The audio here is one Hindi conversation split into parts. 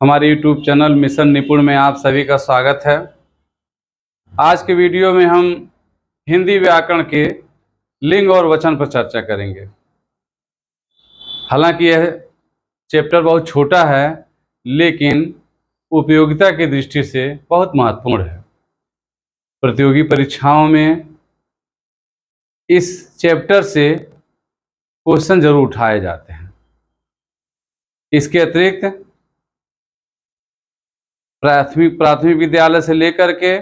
हमारे YouTube चैनल मिशन निपुण में आप सभी का स्वागत है। आज के वीडियो में हम हिंदी व्याकरण के लिंग और वचन पर चर्चा करेंगे। हालांकि यह चैप्टर बहुत छोटा है, लेकिन उपयोगिता की दृष्टि से बहुत महत्वपूर्ण है। प्रतियोगी परीक्षाओं में इस चैप्टर से क्वेश्चन जरूर उठाए जाते हैं। इसके अतिरिक्त प्राथमिक विद्यालय से लेकर के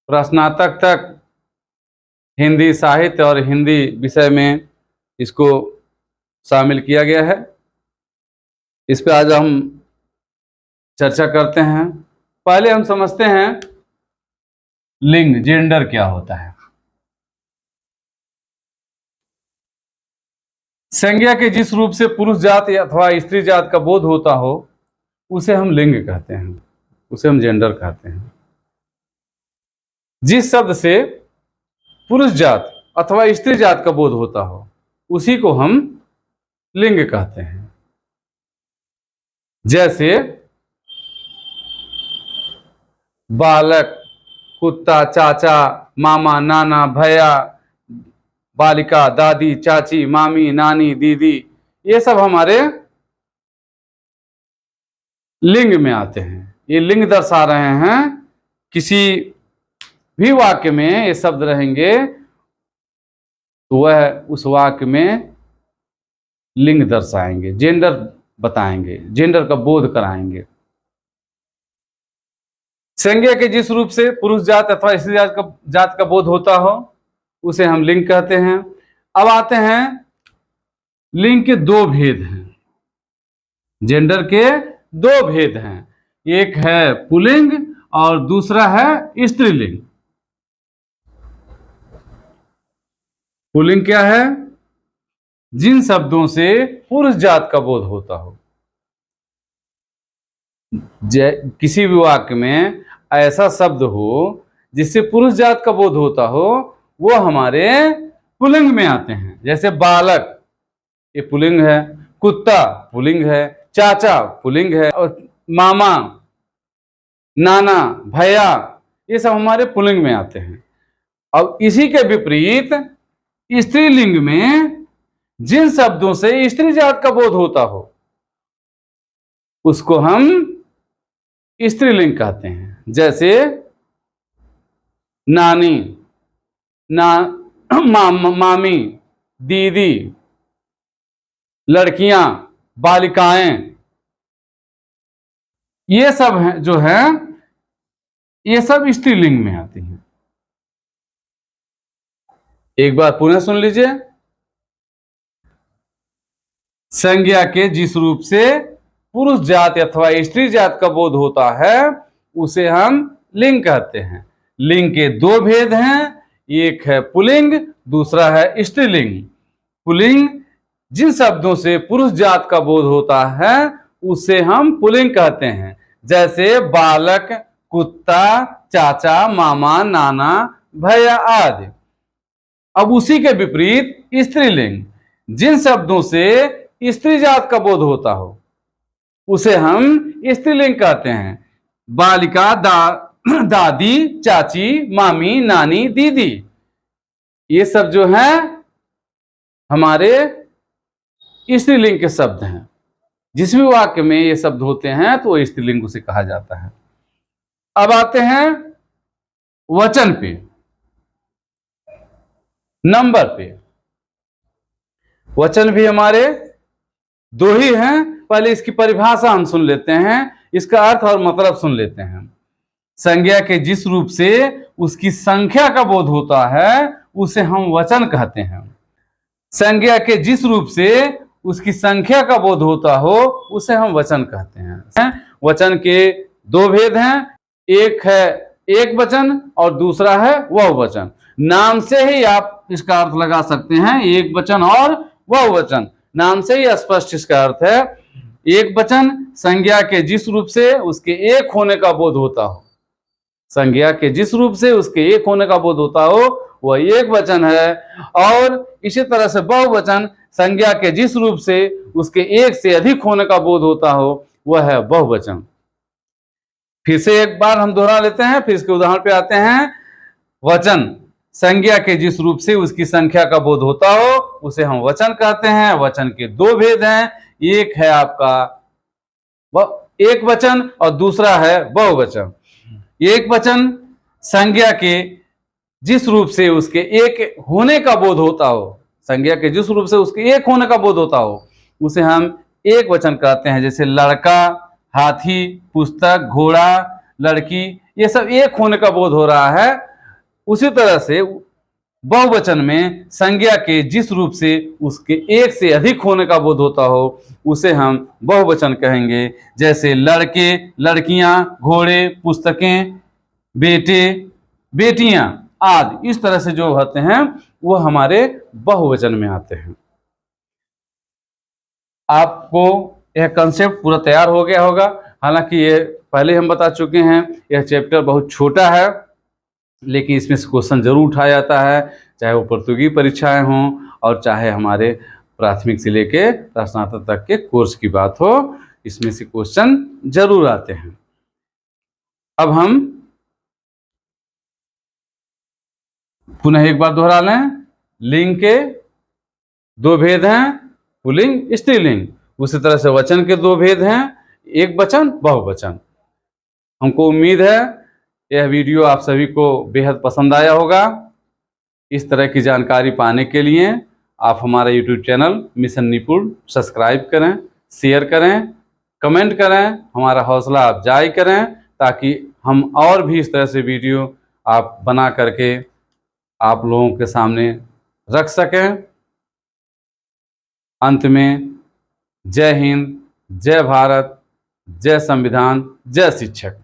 स्नातक तक हिंदी साहित्य और हिंदी विषय में इसको शामिल किया गया है। इस पे आज हम चर्चा करते हैं। पहले हम समझते हैं लिंग, जेंडर क्या होता है। संज्ञा के जिस रूप से पुरुष जात अथवा स्त्री जात का बोध होता हो उसे हम लिंग कहते हैं, उसे हम जेंडर कहते हैं। जिस शब्द से पुरुष जात अथवा स्त्री जात का बोध होता हो उसी को हम लिंग कहते हैं। जैसे बालक, कुत्ता, चाचा, मामा, नाना, भैया, बालिका, दादी, चाची, मामी, नानी, दीदी, ये सब हमारे लिंग में आते हैं। ये लिंग दर्शा रहे हैं। किसी भी वाक्य में ये शब्द रहेंगे तो वह उस वाक्य में लिंग दर्शाएंगे, जेंडर बताएंगे, जेंडर का बोध कराएंगे। संज्ञा के जिस रूप से पुरुष जात अथवा स्त्री जात का बोध होता हो उसे हम लिंग कहते हैं। अब आते हैं लिंग के दो भेद हैं, जेंडर के दो भेद हैं। एक है पुल्लिंग और दूसरा है स्त्रीलिंग। पुल्लिंग क्या है? जिन शब्दों से पुरुष जात का बोध होता हो। किसी भी वाक्य में ऐसा शब्द हो जिससे पुरुष जात का बोध होता हो वो हमारे पुल्लिंग में आते हैं। जैसे बालक, ये पुल्लिंग है। कुत्ता पुल्लिंग है। चाचा पुल्लिंग है। और मामा, नाना, भैया, ये सब हमारे पुल्लिंग में आते हैं। अब इसी के विपरीत स्त्रीलिंग में जिन शब्दों से स्त्री जात का बोध होता हो उसको हम स्त्रीलिंग कहते हैं। जैसे नानी, मामी, दीदी, लड़कियां, बालिकाएं, ये सब हैं जो है ये सब स्त्रीलिंग में आती हैं। एक बार पुनः सुन लीजिए। संज्ञा के जिस रूप से पुरुष जात अथवा स्त्री जात का बोध होता है उसे हम लिंग कहते हैं। लिंग के दो भेद हैं, एक है पुल्लिंग, दूसरा है स्त्रीलिंग। पुल्लिंग जिन शब्दों से पुरुष जात का बोध होता है उसे हम पुल्लिंग कहते हैं। जैसे बालक, कुत्ता, चाचा, मामा, नाना, भैया आदि। अब उसी के विपरीत स्त्रीलिंग जिन शब्दों से स्त्री जात का बोध होता हो उसे हम स्त्रीलिंग कहते हैं। बालिका, दादी, चाची, मामी, नानी, दीदी, ये सब जो हैं हमारे स्त्रीलिंग के शब्द हैं। जिस भी वाक्य में ये शब्द होते हैं तो वो स्त्रीलिंग उसे कहा जाता है। अब आते हैं वचन पे, नंबर पे। वचन भी हमारे दो ही हैं। पहले इसकी परिभाषा हम सुन लेते हैं, इसका अर्थ और मतलब सुन लेते हैं। संज्ञा के जिस रूप से उसकी संख्या का बोध होता है उसे हम वचन कहते हैं। संज्ञा के जिस रूप से उसकी संख्या का बोध होता हो उसे हम वचन कहते हैं। वचन के दो भेद हैं, एक है एक वचन और दूसरा है बहुवचन। नाम से ही आप इसका अर्थ लगा सकते हैं, एक वचन और बहुवचन। नाम से ही स्पष्ट इसका अर्थ है। एक वचन संज्ञा के जिस रूप से उसके एक होने का बोध होता हो, संज्ञा के जिस रूप से उसके एक होने का बोध होता हो वह एक वचन है। और इसी तरह से बहुवचन संज्ञा के जिस रूप से उसके एक से अधिक होने का बोध होता हो वह है बहुवचन। फिर से एक बार हम दोहरा लेते हैं, फिर इसके उदाहरण पे आते हैं। वचन संज्ञा के जिस रूप से उसकी संख्या का बोध होता हो उसे हम वचन कहते हैं। वचन के दो भेद हैं, एक है आपका एक वचन और दूसरा है बहुवचन। एक वचन संज्ञा के जिस रूप से उसके एक होने का बोध होता हो, संज्ञा के जिस रूप से उसके एक होने का बोध होता हो उसे हम एक वचन कहते हैं। जैसे लड़का, हाथी, पुस्तक, घोड़ा, लड़की, ये सब एक होने का बोध हो रहा है। उसी तरह से बहुवचन में संज्ञा के जिस रूप से उसके एक से अधिक होने का बोध होता हो उसे हम बहुवचन कहेंगे। जैसे लड़के, लड़कियां, घोड़े, पुस्तकें, बेटे, बेटियां आदि, इस तरह से जो होते हैं वो हमारे बहुवचन में आते हैं। आपको यह कंसेप्ट पूरा तैयार हो गया होगा। हालांकि ये पहले हम बता चुके हैं, यह चैप्टर बहुत छोटा है लेकिन इसमें से क्वेश्चन जरूर उठाया जाता है, चाहे वो प्रतियोगी परीक्षाएं हों और चाहे हमारे प्राथमिक से लेके स्नातक तक के कोर्स की बात हो, इसमें से क्वेश्चन जरूर आते हैं। अब हम पुनः एक बार दोहरा लें। लिंग के दो भेद हैं, पुल्लिंग, स्त्रीलिंग। उसी तरह से वचन के दो भेद हैं, एक वचन, बहुवचन। हमको उम्मीद है यह वीडियो आप सभी को बेहद पसंद आया होगा। इस तरह की जानकारी पाने के लिए आप हमारा यूट्यूब चैनल मिशन निपुण सब्सक्राइब करें, शेयर करें, कमेंट करें, हमारा हौसला अफजाई करें ताकि हम और भी इस तरह से वीडियो आप बना करके आप लोगों के सामने रख सकें। अंत में जय हिंद, जय भारत, जय संविधान, जय शिक्षक।